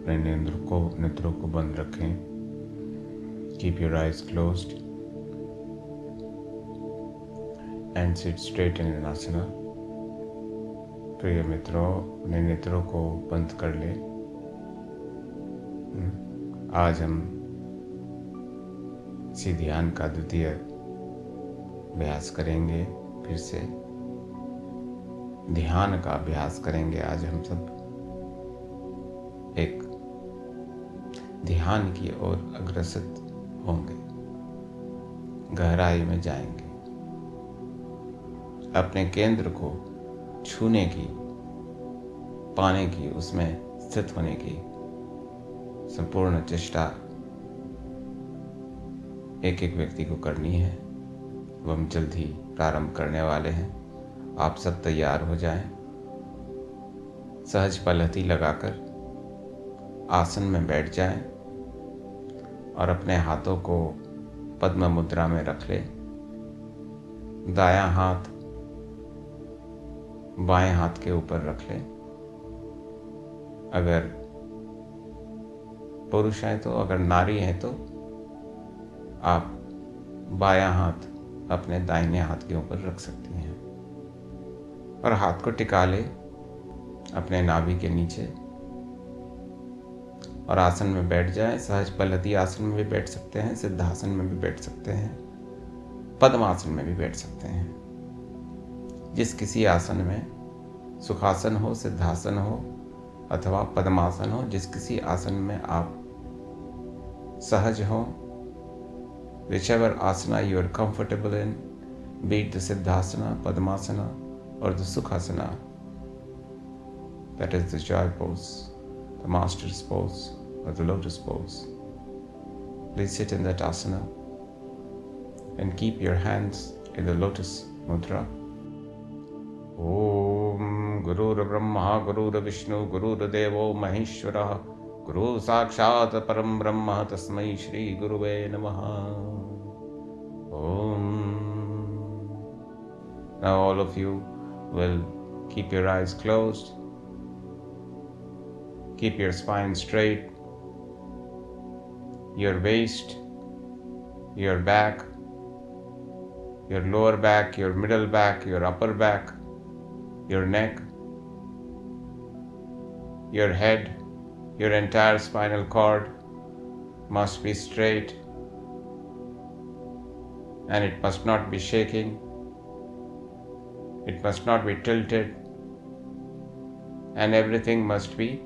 अपने नेत्रों को बंद रखें। Keep your eyes closed and sit straight in an asana. प्रिय मित्रों, अपने नेत्रों को बंद कर लें। आज हम इसी ध्यान का द्वितीय अभ्यास करेंगे। फिर से ध्यान का अभ्यास करेंगे। आज हम सब एक ध्यान की ओर अग्रसर होंगे, गहराई में जाएंगे, अपने केंद्र को छूने की, पाने की, उसमें स्थित होने की संपूर्ण चेष्टा एक एक व्यक्ति को करनी है। वो हम जल्द ही प्रारंभ करने वाले हैं। आप सब तैयार हो जाएं। सहज पलहती लगाकर आसन में बैठ जाएं और अपने हाथों को पद्म मुद्रा में रख लें। दायां हाथ बाएं हाथ के ऊपर रख लें। अगर पुरुष हैं तो, अगर नारी हैं तो आप बायां हाथ अपने दाहिने हाथ के ऊपर रख सकती हैं और हाथ को टिका ले अपने नाभि के नीचे और आसन में बैठ जाएं। सहज पलहती आसन में भी बैठ सकते हैं, सिद्धासन में भी बैठ सकते हैं, पद्मासन में भी बैठ सकते हैं। जिस किसी आसन में, सुखासन हो, सिद्धासन हो अथवा पद्मासन हो, जिस किसी आसन में आप सहज हो, whichever asana you are comfortable in, be it the siddhasana, padmasana or the sukhasana, that is the joy pose, the master's pose or the lotus pose. Please sit in that asana and keep your hands in the lotus mudra. Om Gurur Brahma Gurur Vishnu Gurur Devo Maheshwara Guru Sakshat Param Brahma Tasmai Shri Guruve Namaha. Om. Now all of you will keep your eyes closed. Keep your spine straight. Your waist, your back, your lower back, your middle back, your upper back, your neck, your head, your entire spinal cord must be straight and it must not be shaking. It must not be tilted and everything must be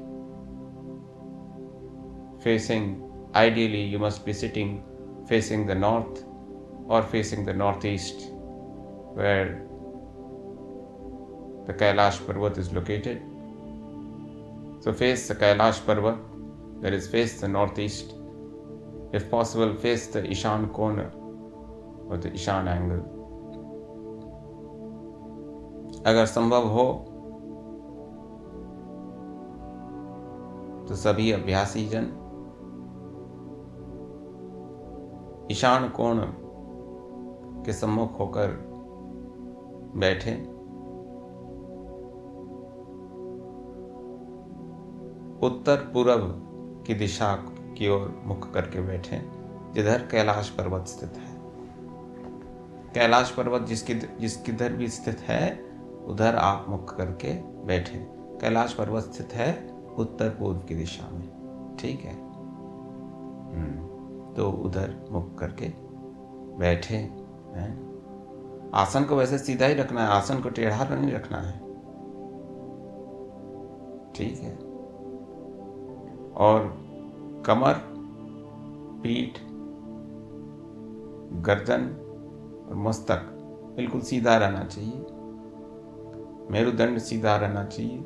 facing, ideally you must be sitting facing the north or facing the northeast where the Kailash Parvat is located. So face the Kailash Parvat, that is face the northeast. If possible, face the Ishan corner or the Ishan angle. अगर संभव हो तो सभी अभ्यासी जन ईशान कोण के सम्मुख होकर बैठे। उत्तर पूर्व की दिशा की ओर मुख करके बैठे, जिधर कैलाश पर्वत स्थित है। कैलाश पर्वत जिसकिधर भी स्थित है उधर आप मुख करके बैठे। कैलाश पर्वत स्थित है उत्तर पूर्व की दिशा में, ठीक है। तो उधर मुख करके बैठे हैं। आसन को वैसे सीधा ही रखना है, आसन को टेढ़ा नहीं रखना है, ठीक है। और कमर, पीठ, गर्दन और मस्तक बिल्कुल सीधा रहना चाहिए। मेरुदंड सीधा रहना चाहिए,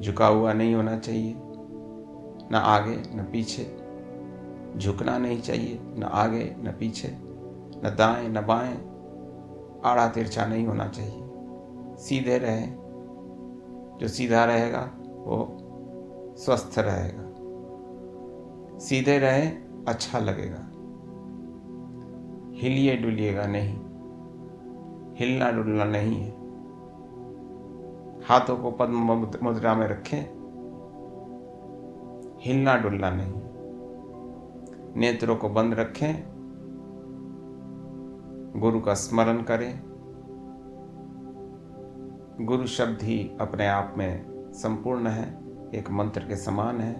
झुका हुआ नहीं होना चाहिए, न आगे न पीछे। झुकना नहीं चाहिए, न आगे न पीछे, न दाएं न बाएं। आड़ा तिरछा नहीं होना चाहिए, सीधे रहे। जो सीधा रहेगा वो स्वस्थ रहेगा, सीधे रहे अच्छा लगेगा। हिलिए डुलिएगा नहीं, हिलना डुलना नहीं है। हाथों को पद्म मुद्रा में रखें हिलना डुलना नहीं। नेत्रों को बंद रखें, गुरु का स्मरण करें। गुरु शब्द ही अपने आप में संपूर्ण है, एक मंत्र के समान है।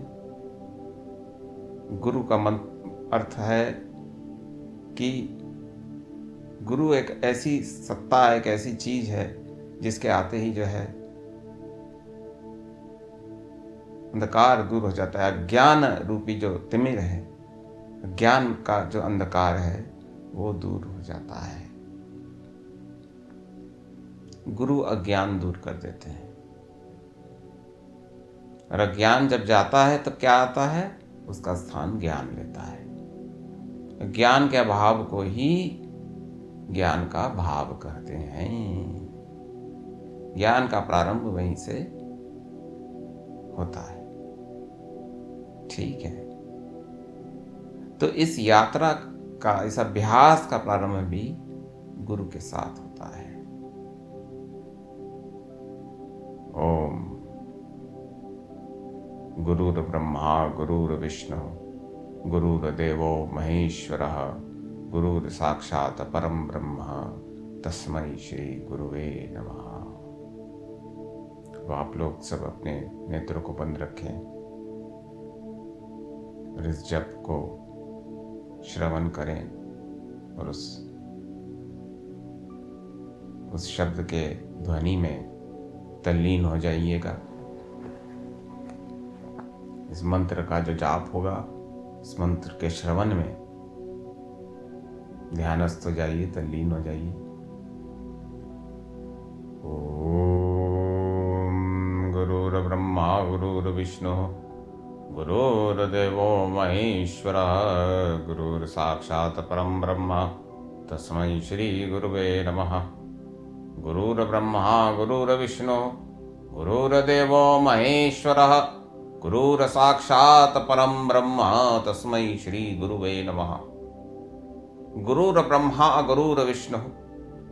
गुरु का अर्थ है कि गुरु एक ऐसी सत्ता, एक ऐसी चीज है जिसके आते ही जो है अंधकार दूर हो जाता है। ज्ञान रूपी जो तिमिर है, ज्ञान का जो अंधकार है वो दूर हो जाता है। गुरु अज्ञान दूर कर देते हैं। और अज्ञान जब जाता है तब क्या आता है? उसका स्थान ज्ञान लेता है। ज्ञान के अभाव को ही ज्ञान का भाव कहते हैं। ज्ञान का प्रारंभ वहीं से होता है। ठीक है, तो इस यात्रा का, इस अभ्यास का प्रारंभ भी गुरु के साथ होता है। ओम गुरुर् ब्रह्मा गुरुर्विष्णु गुरुर्देवो महेश्वरः गुरुर् साक्षात् परम ब्रह्म तस्मै श्री गुरुवे नमः। तो आप लोग सब अपने नेत्रों को बंद रखें और इस जप को श्रवण करें और उस शब्द के ध्वनि में तल्लीन हो जाइएगा। इस मंत्र का जो जाप होगा, इस मंत्र के श्रवण में ध्यानस्थ हो जाइए, तल्लीन हो जाइए। ओम गुरुर्ब्रह्मा गुरुर्विष्णु गुरुर्देवो महेश्वरः गुरुर्साक्षात् परं ब्रह्म तस्मै श्री गुरुवे नमः। गुरुर्ब्रह्मा गुरुर्विष्णु गुरुर्देवो महेश्वरः गुरुर्साक्षात् परं ब्रह्म तस्मै श्री गुरुवे नमः। गुरुर्ब्रह्मा गुरुर्विष्णु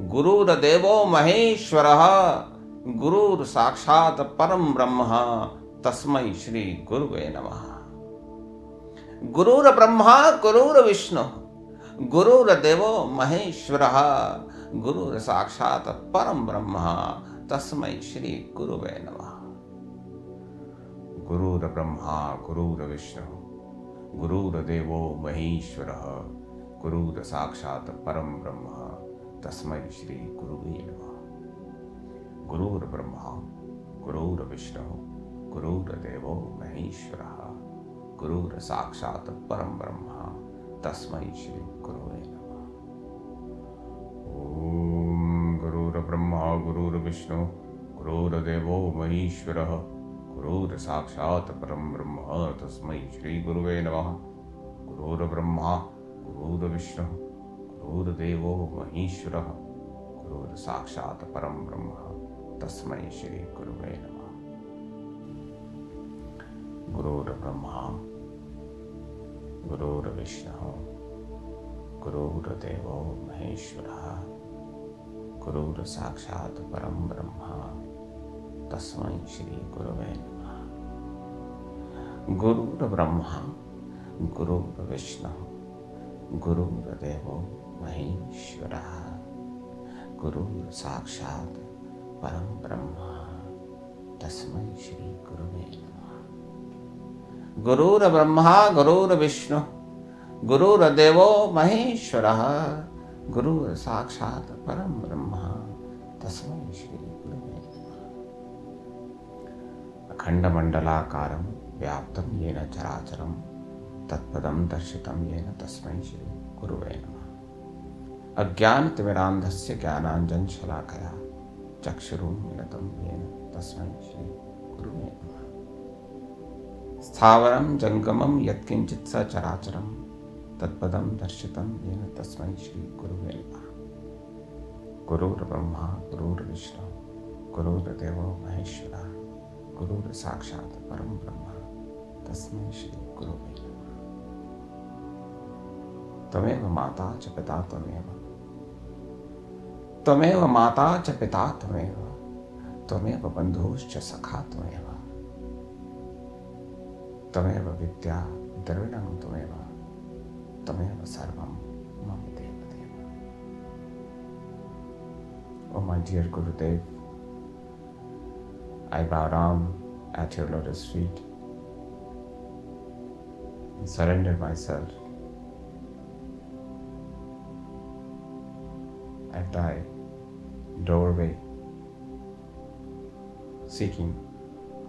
गुरुर्देवो महेश्वरः गुरुर्साक्षात् परं ब्रह्म तस्मै श्री गुरुवे नमः। गुरुर्ब्रह्मा गुरुर्विष्णु गुरुर्देवो महेश्वरः गुरुर्साक्षात् परं ब्रह्म तस्मै श्री गुरुवे नमः। गुरुर्ब्रह्मा गुरुर्विष्णु गुरुर्देवो महेश्वरः गुरुर्साक्षात् परं ब्रह्म तस्मै श्री गुरुवे नमः। गुरुर्ब्रह्मा गुरुर्विष्णु गुरुर्देवो महेश्वरः गुरुर्साक्षात् परं ब्रह्म तस्मै श्री गुरुवे नमः। ओम गुरुर्ब्रह्मा गुरुर्विष्णु गुरुर्देवो महेश्वरः गुरुर्साक्षात् परं ब्रह्म तस्मै श्री गुरुवे नमः। गुरुर्ब्रह्मा गुरुर्विष्णु गुरुर्देवो महेश्वरः गुरुर्साक्षात् परं ब्रह्म तस्मै श्री गुरुवे नमः। गुरुर्ब्रह्मा गुरुर्विष्णु गुरुर्देवो महेश्वरः गुरुर्साक्षात् परं ब्रह्म तस्मै श्री गुरुवे नमः। गुरुर्ब्रह्मा गुरुर्विष्णु गुरुर्देवो महेश्वरः गुरुर्साक्षात् परं ब्रह्म तस्मै श्री गुरुवे नमः। गुरुर्ब्रह्मा गुरुर्विष्णु गुरुर्देवो महेश्वरः गुरुर्साक्षात् परं ब्रह्म तस्मै श्री गुरुवे नमः। अखण्डमण्डलाकारं व्याप्तं येन चराचरं तत्पदं दर्शितं येन तस्मै श्री गुरुवे नमः। अज्ञानतिमिरान्धस्य ज्ञानाञ्जनशलाकया चक्षुरुन्मीलितं येन तस्मै श्री गुरुवे नमः। स्थावरं जंगमं यत्किञ्चित् सचराचरं तत्पदं दर्शितं येन तस्मै श्री गुरुवे नमः। गुरुर्ब्रह्मा गुरुर्विष्णु गुरुर्देवो महेश्वरः गुरुर्साक्षात् परं ब्रह्म तस्मै श्री गुरुवे नमः। त्वमेव माता च पिता त्वमेव त्वमेव माता च पिता त्वमेव त्वमेव बन्धुश्च सखा त्वमेव तमेव विद्या द्रविणं त्वमेव तमेव सर्वं मम देव देव. Oh my dear Gurudev, I bow down at your lotus feet and surrender myself at thy doorway, seeking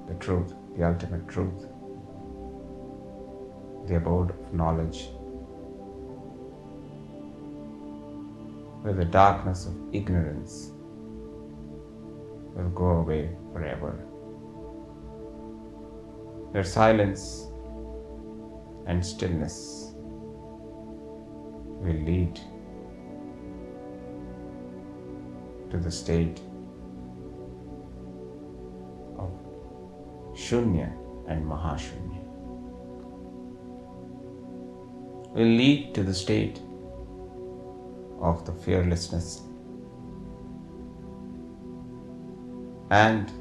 the truth, the ultimate truth, the abode of knowledge, where the darkness of ignorance will go away forever, where silence and stillness will lead to the state of Shunya and Mahashunya, will lead to the state of the fearlessness and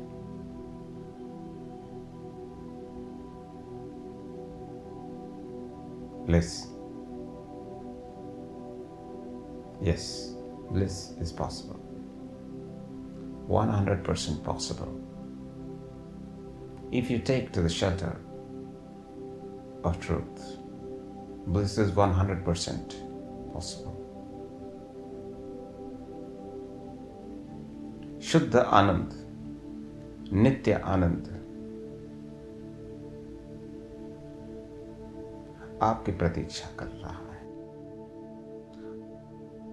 bliss. Yes, bliss is possible. 100% possible. If you take to the shelter of truth, bliss is 100% possible. शुद्ध आनंद, नित्य आनंद आपकी प्रतीक्षा कर रहा है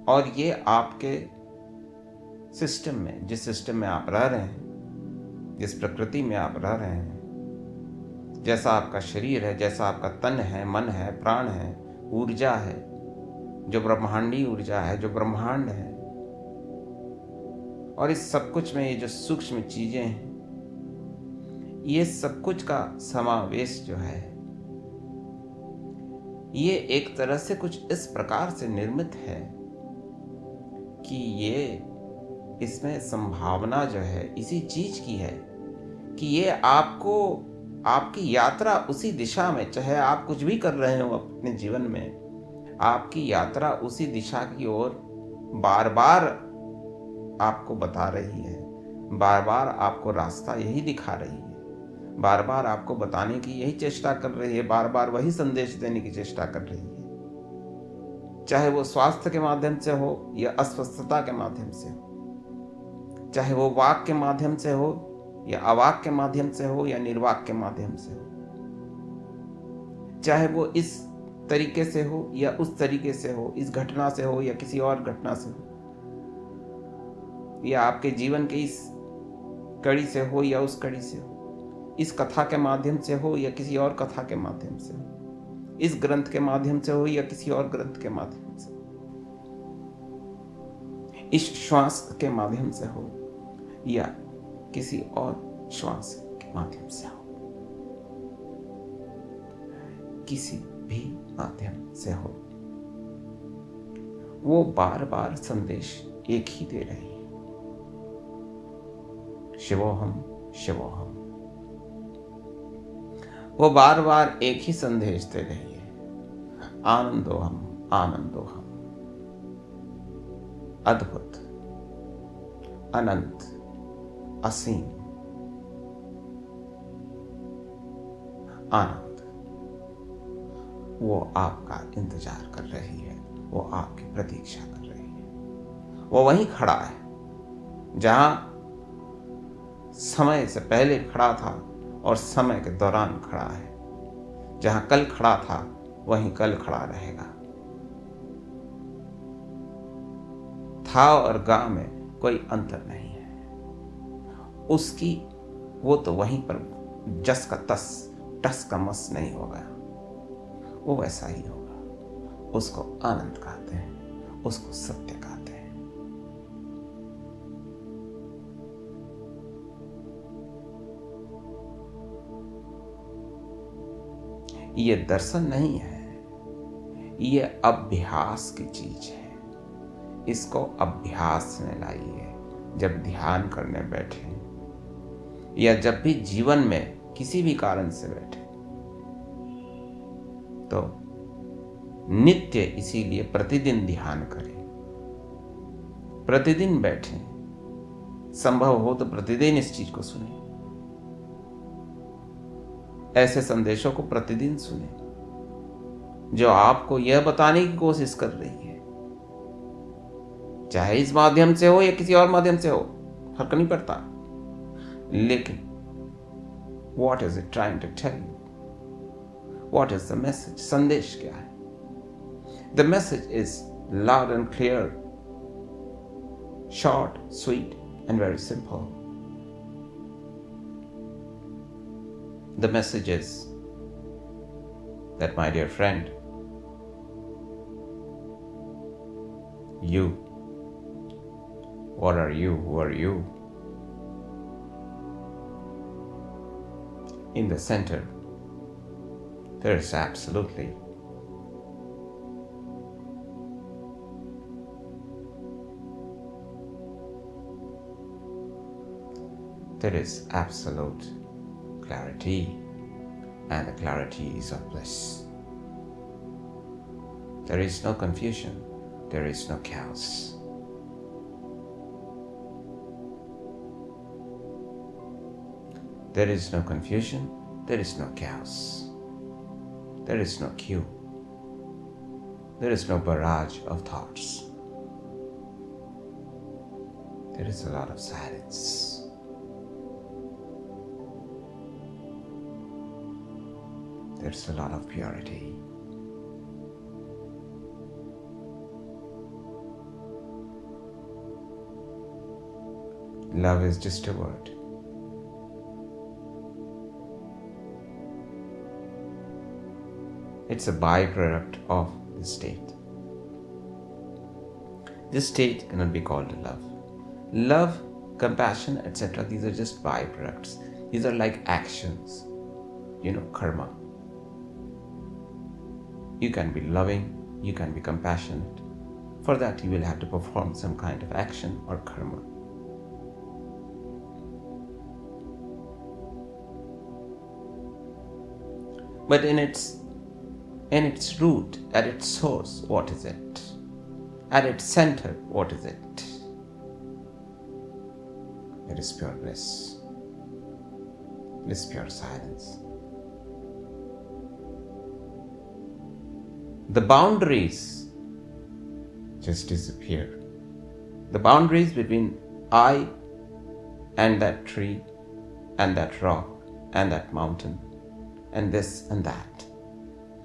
और ये आपके system में, जिस सिस्टम में आप रह रहे हैं, जिस प्रकृति में आप रह रहे हैं, जैसा आपका शरीर है, जैसा आपका तन है, मन है, प्राण है, ऊर्जा है, जो ब्रह्मांडी ऊर्जा है, जो ब्रह्मांड है, और इस सब कुछ में ये जो सूक्ष्म चीजें हैं, ये सब कुछ का समावेश जो है, ये एक तरह से कुछ इस प्रकार से निर्मित है कि ये इसमें संभावना जो है इसी चीज की है कि ये आपको, आपकी यात्रा उसी दिशा में, चाहे आप कुछ भी कर रहे हो अपने जीवन में, आपकी यात्रा उसी दिशा की ओर बार बार आपको बता रही है, बार बार आपको रास्ता यही दिखा रही है, बार बार आपको बताने की यही चेष्टा कर रही है, बार बार वही संदेश देने की चेष्टा कर रही है, चाहे वो स्वास्थ्य के माध्यम से हो या अस्वस्थता के माध्यम से हो, चाहे वो वाक के माध्यम से हो या अवाक के माध्यम से हो या निर्वाक के माध्यम से हो, चाहे वो इस तरीके से हो या उस तरीके से हो, इस घटना से हो या किसी और घटना से हो, या आपके जीवन के इस कड़ी से हो या उस कड़ी से हो, इस कथा के माध्यम से हो या किसी और कथा के माध्यम से हो, इस ग्रंथ के माध्यम से हो या किसी और ग्रंथ के माध्यम से, इस श्वास के माध्यम से हो या किसी और श्वास के माध्यम से हो, किसी भी माध्यम से हो, वो बार बार संदेश एक ही दे रही है, शिवोहम शिवोहम। वो बार बार एक ही संदेश दे रही है, आनंदोहम आनंदोहम। अद्भुत, अनंत, असीम आनंद वो आपका इंतजार कर रही है, वो आपकी प्रतीक्षा कर रही है। वो वहीं खड़ा है जहां समय से पहले खड़ा था और समय के दौरान खड़ा है, जहां कल खड़ा था वहीं कल खड़ा रहेगा। था और गा में कोई अंतर नहीं है, उसकी वो तो वहीं पर जस का तस, टस का मस नहीं होगा, वो वैसा ही होगा। उसको आनंद कहते हैं, उसको सत्य कहते हैं। ये दर्शन नहीं है, ये अभ्यास की चीज है। इसको अभ्यास में लाइए। जब ध्यान करने बैठे या जब भी जीवन में किसी भी कारण से बैठे, तो नित्य इसीलिए प्रतिदिन ध्यान करें, प्रतिदिन बैठें, संभव हो तो प्रतिदिन इस चीज को सुने, ऐसे संदेशों को प्रतिदिन सुने जो आपको यह बताने की कोशिश कर रही है, चाहे इस माध्यम से हो या किसी और माध्यम से हो, फर्क नहीं पड़ता, लेकिन what is it trying to tell you, what is the message, संदेश क्या है? The message is loud and clear, short, sweet and very simple. The message is that, my dear friend, you, what are you? Who are you? In the center, there is absolutely absolute clarity, and the clarity is of bliss. There is no confusion, there is no chaos. There is no confusion, there is no chaos. There is no queue. There is no barrage of thoughts. There is a lot of silence. There's a lot of purity. Love is just a word. It's a byproduct of this state. This state cannot be called love. Love, compassion, etc., these are just byproducts. These are like actions, karma. You can be loving, you can be compassionate. For that, you will have to perform some kind of action or karma. But in its root, at its source, what is it? At its center, what is it? It is pure bliss. It is pure silence. The boundaries just disappear. The boundaries between I and that tree and that rock and that mountain and this and that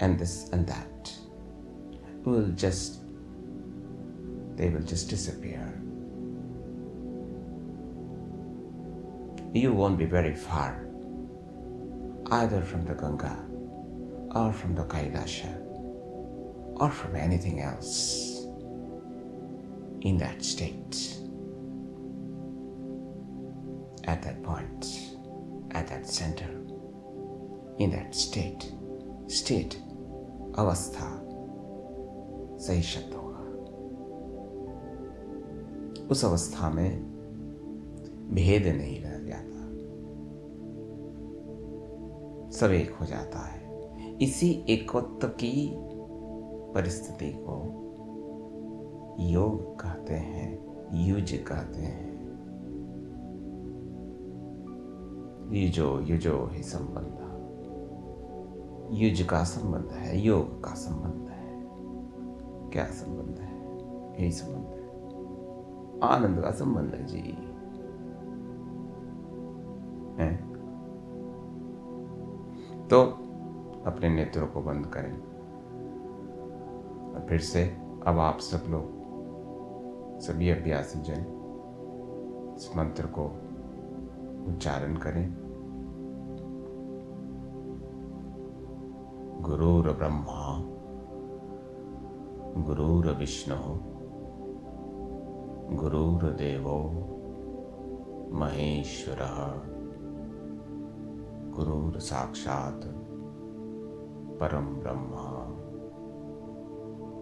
and this and that they will just disappear. You won't be very far either from the Ganga or from the Kailasha or from anything else in that state, at that point, at that center, in that state, अवस्था, सही शब्द होगा. उस अवस्था में भेद नहीं रह जाता, सब एक हो जाता है. इसी एकत्व की परिस्थिति को योग कहते हैं, युज कहते हैं. युजो ही संबंध, युज का संबंध है, योग का संबंध है. क्या संबंध है? यही संबंध है, आनंद का संबंध है जी. है? तो अपने नेत्रों को बंद करें और फिर से अब आप सब लोग, सभी अभ्यासी जन, इस मंत्र को उच्चारण करें. गुरुर ब्रह्मा गुरुर विष्णु गुरुर्देवो महेश्वरः गुरुर साक्षात् परम ब्रह्म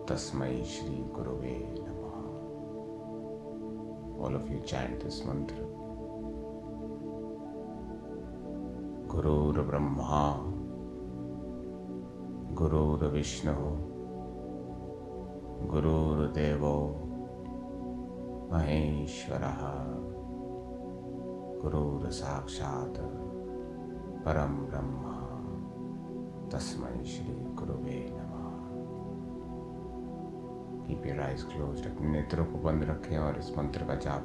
तस्मै श्री गुरुवे नमः. All of you chant this mantra. Gurur Brahma गुरुर्विष्णु गुरुर्देवो महेश्वरः गुरुर्साक्षात् परम ब्रह्म तस्मै श्री गुरुवे नमः। कीप योर आइज क्लोज्ड, अपने नेत्रों को बंद रखें और इस मंत्र का जाप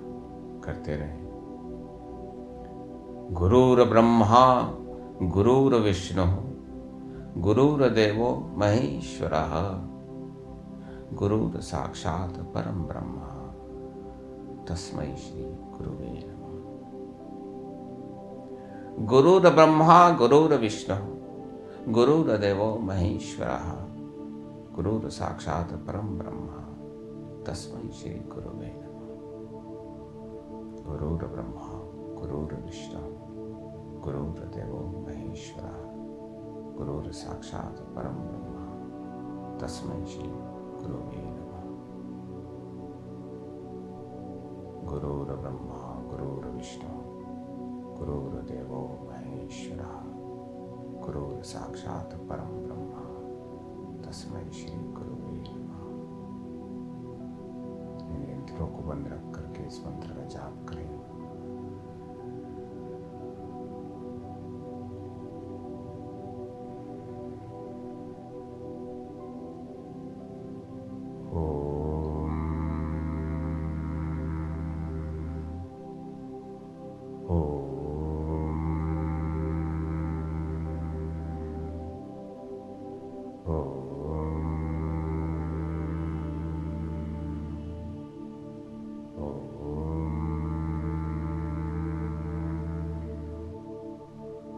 करते रहें। गुरुर्ब्रह्मा गुरुर्विष्णु गुरुर्देवो महेश्वरः गुरुर्साक्षात् परम ब्रह्म तस्मै श्री गुरुवे नमः। गुरुर्ब्रह्मा गुरुर्विष्णु गुरुर्देवो महेश्वरः गुरुर्साक्षात् परम ब्रह्म तस्मै श्री गुरुवे नमः। गुरुर्ब्रह्मा गुरुर्विष्णु गुरुर्देवो महेश्वरः गुरुर्साक्षात् परम ब्रह्म तस्मै श्री गुरुवे नमः। गुरुर्ब्रह्मा गुरुर्विष्णु गुरुर्देवो महेश्वरः गुरुर्साक्षात् परम ब्रह्म तस्मै श्री गुरुवे नमः। नेत्रों को बंद रख करके इस मंत्र का जाप करें।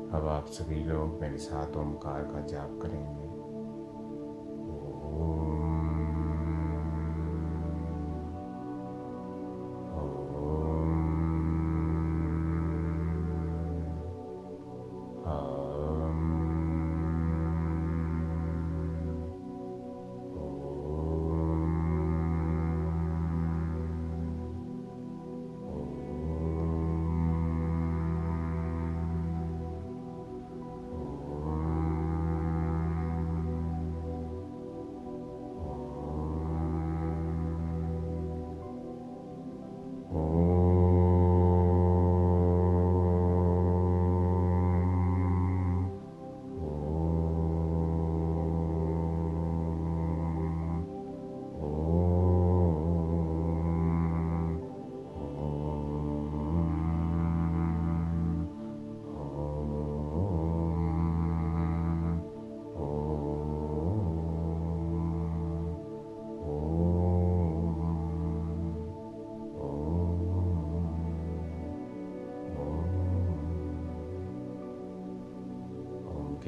अब आप सभी लोग मेरे साथ ओमकार का जाप करेंगे।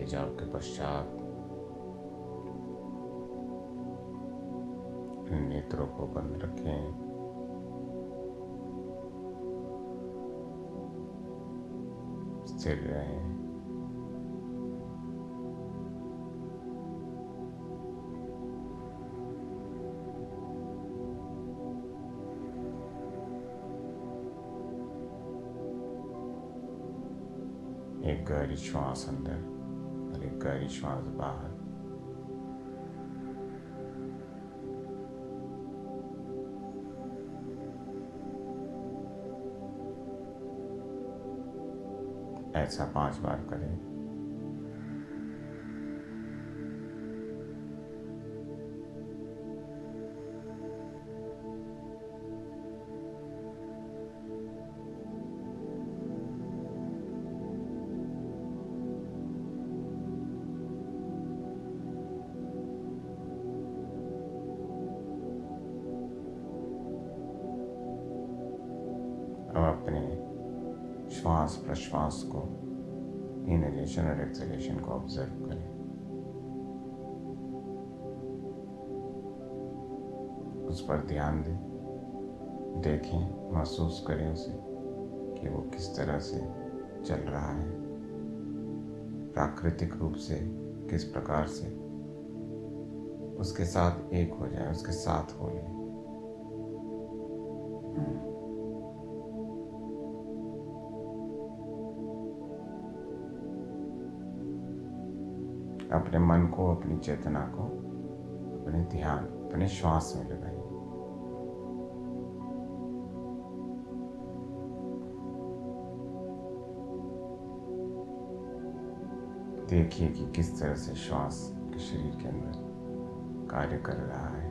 जाप के पश्चात नेत्रों को बंद रखें। स्थिर रहें। एक गहरी श्वास अंदर और एक गहरी श्वास बाहर। ऐसा 5 बार करें। अब अपने श्वास प्रश्वास को, इनहेलेशन और एक्सहेलेशन को ऑब्जर्व करें। उस पर ध्यान दें, देखें, महसूस करें उसे कि वो किस तरह से चल रहा है, प्राकृतिक रूप से किस प्रकार से। उसके साथ एक हो जाए, उसके साथ हो लें। अपने मन को, अपनी चेतना को, अपने ध्यान, अपने श्वास में लगाइए। देखिए कि किस तरह से श्वास के शरीर के अंदर कार्य कर रहा है।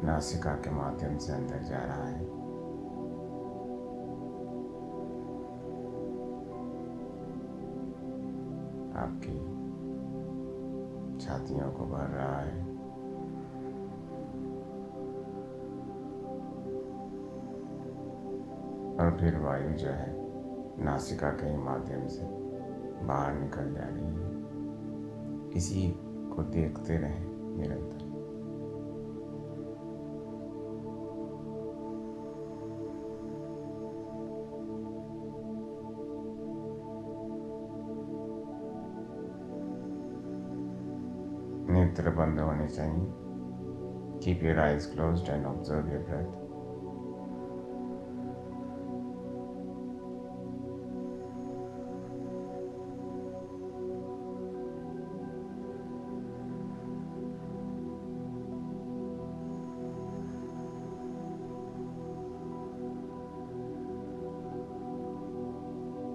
नासिका के माध्यम से अंदर जा रहा है, आपकी छातियों को भर रहा है, और फिर वायु जो है नासिका के माध्यम से बाहर निकल जा रही है। इसी को देखते रहें निरंतर। नेत्र बंद होने चाहिए। Keep your eyes closed and observe your breath.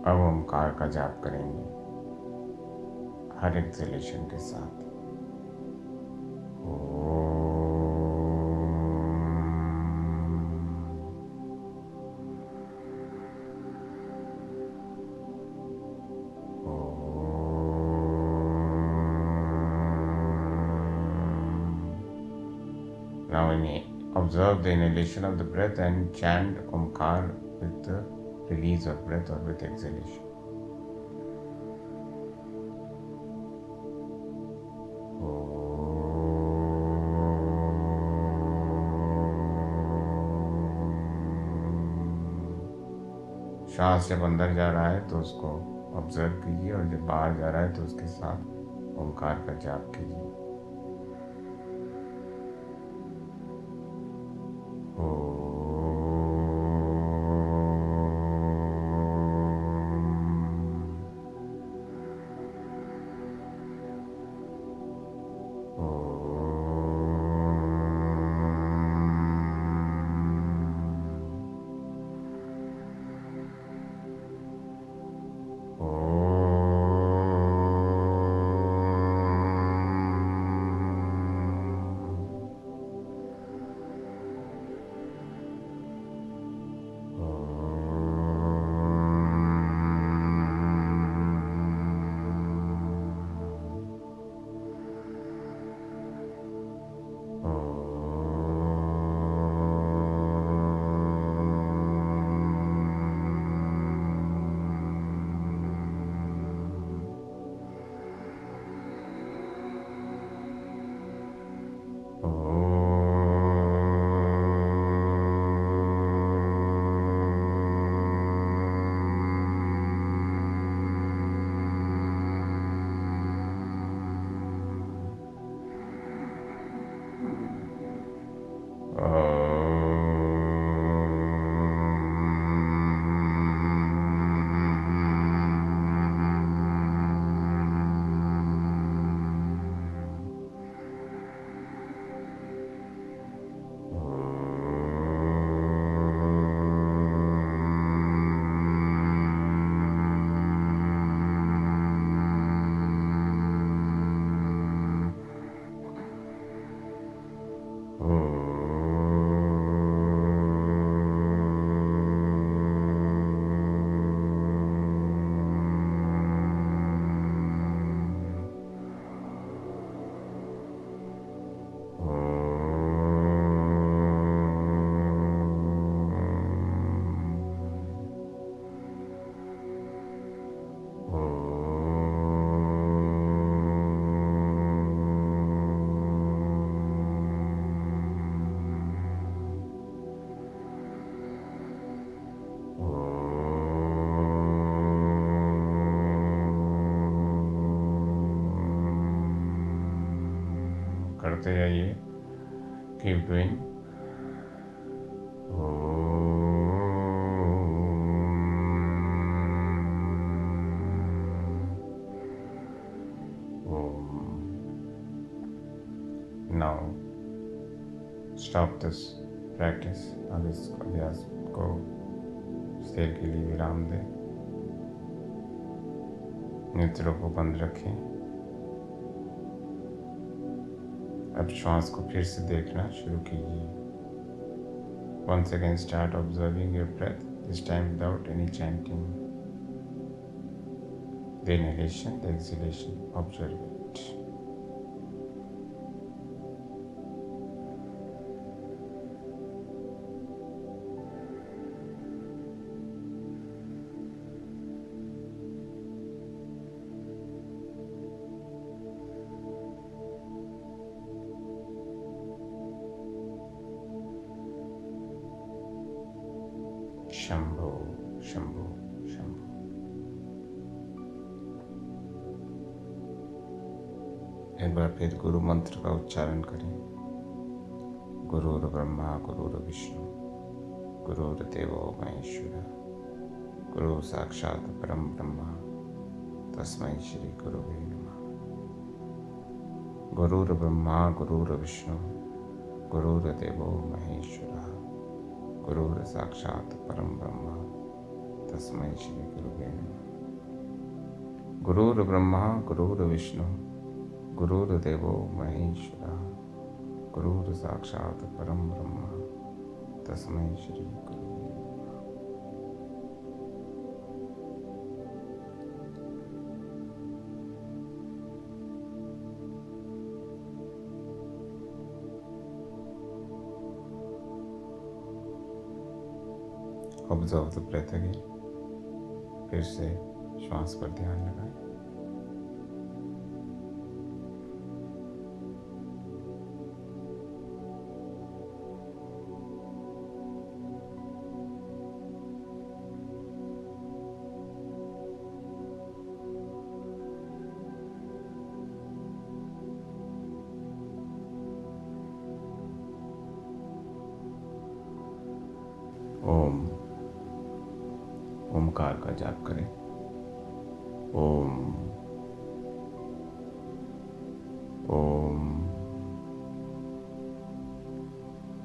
अब ओमकार का जाप करेंगे हर एक्सहेलेशन के साथ। Now observe the inhalation of the breath and chant Omkar with the release of breath or with exhalation. श्वास जब अंदर जा रहा है तो उसको ऑब्जर्व कीजिए, और जब बाहर जा रहा है तो उसके साथ ओंकार का जाप कीजिए। करते जाइए, keep doing. Now stop this practice. अब इस अभ्यास को कुछ देर के लिए विराम दें, नेत्रों को बंद रखें। अब श्वास को फिर से देखना शुरू कीजिए। Once again start observing your breath, this time without any chanting. The inhalation, the exhalation, observe it. Shambho Shambho Shambho. एक बार फिर गुरु मंत्र का उच्चारण करें। गुरुर् ब्रह्मा गुरुर्विष्णु गुरुर्देवो महेश्वरः गुरु साक्षात् परम ब्रह्म तस्मै श्री गुरुवे नमः। गुरुर् ब्रह्मा गुरुर्विष्णु गुरुर्देवो महेश्वरः गुरुर् साक्षात् परम ब्रह्म तस्मै श्री गुरुवे नमः। गुरुर् ब्रह्मा गुरुर्विष्णु गुरुर्देवो महेश्वरः गुरुर् साक्षात् परम ब्रह्म तस्मै श्री गुरुवे नमः। Observe the breath again. फिर से श्वास पर ध्यान लगाएं। ओम ओमकार का जाप करें। Om Om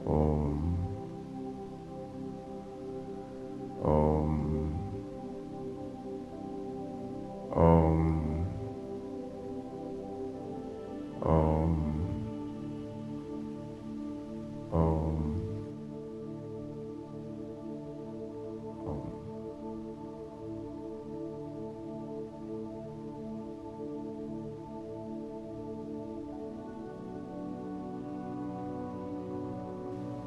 Om Om Om Om Om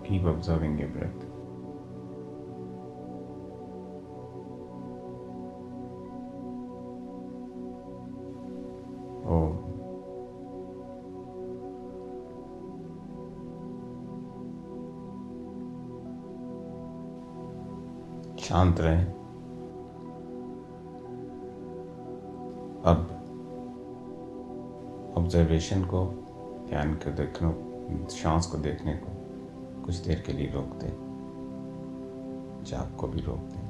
Keep observing your breath. Om. शांत रहें। अब ऑब्जर्वेशन को, ध्यान को देखने, श्वास को देखने को कुछ देर के लिए रोक दें। जाप को भी रोक दें।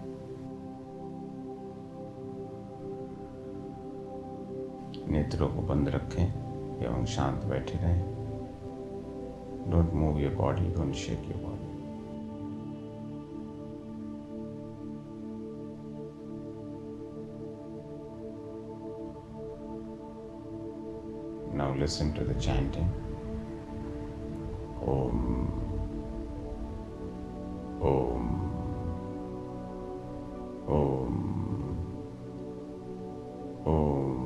नेत्रों को बंद रखें एवं शांत बैठे रहें। Don't move your body, don't shake your body. Now listen to the chanting. Om Om Om Om Om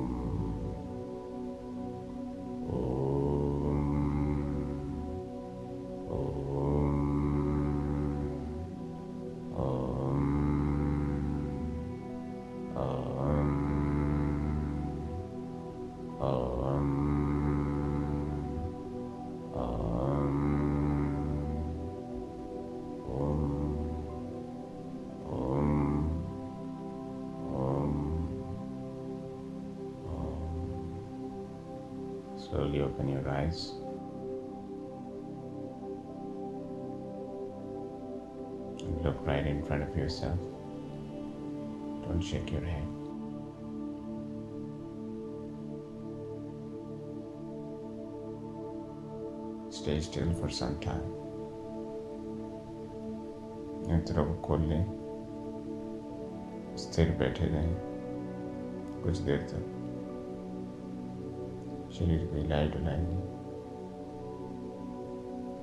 Slowly open your eyes. And look right in front of yourself. Don't shake your head. stay still for some time. नेत्रों को खोल लें, स्थिर बैठे रहें कुछ देर तक। शरीर को हिलाई डुलाएंगे,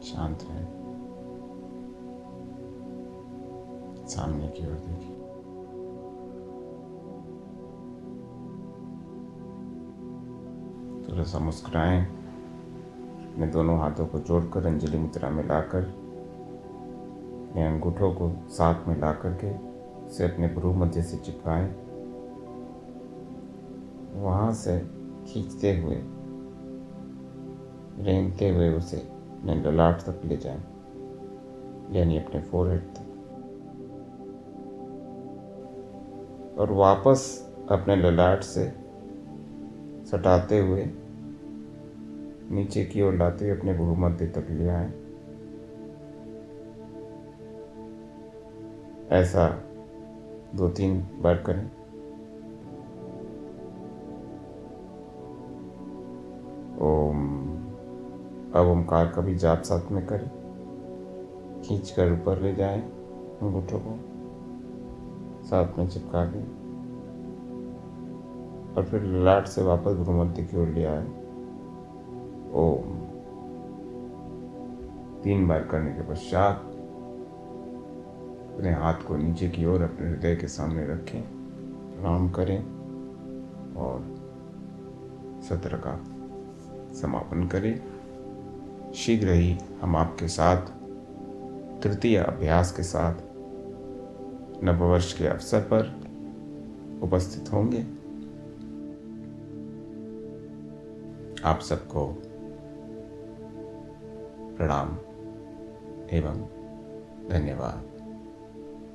शांत रहें, सामने की ओर देखिए। थोड़ा सा मुस्कुराएं, अपने दोनों हाथों को जोड़कर अंजलि मुद्रा में लाकर अपने अंगूठों को साथ में ला करके उसे अपने भ्रू मध्य से चिपकाएं। वहाँ से खींचते हुए, रेंगते हुए उसे अपने ललाट तक ले जाएं, यानी अपने फोरहेड तक, और वापस अपने ललाट से सटाते हुए नीचे की ओर लाते हुए अपने भ्रू मध्य तक ले आए। ऐसा 2-3 बार करें। ओम। अब ओमकार का भी जाप साथ में करें। खींच कर ऊपर ले जाएं, अंगूठों को साथ में चिपका के, और फिर ललाट से वापस भ्रू मध्य की ओर ले आए। ओम। 3 बार करने के पश्चात अपने हाथ को नीचे की ओर अपने हृदय के सामने रखें, प्रणाम करें और सत्र का समापन करें। शीघ्र ही हम आपके साथ तृतीय अभ्यास के साथ नववर्ष के अवसर पर उपस्थित होंगे। आप सबको प्रणाम एवं धन्यवाद।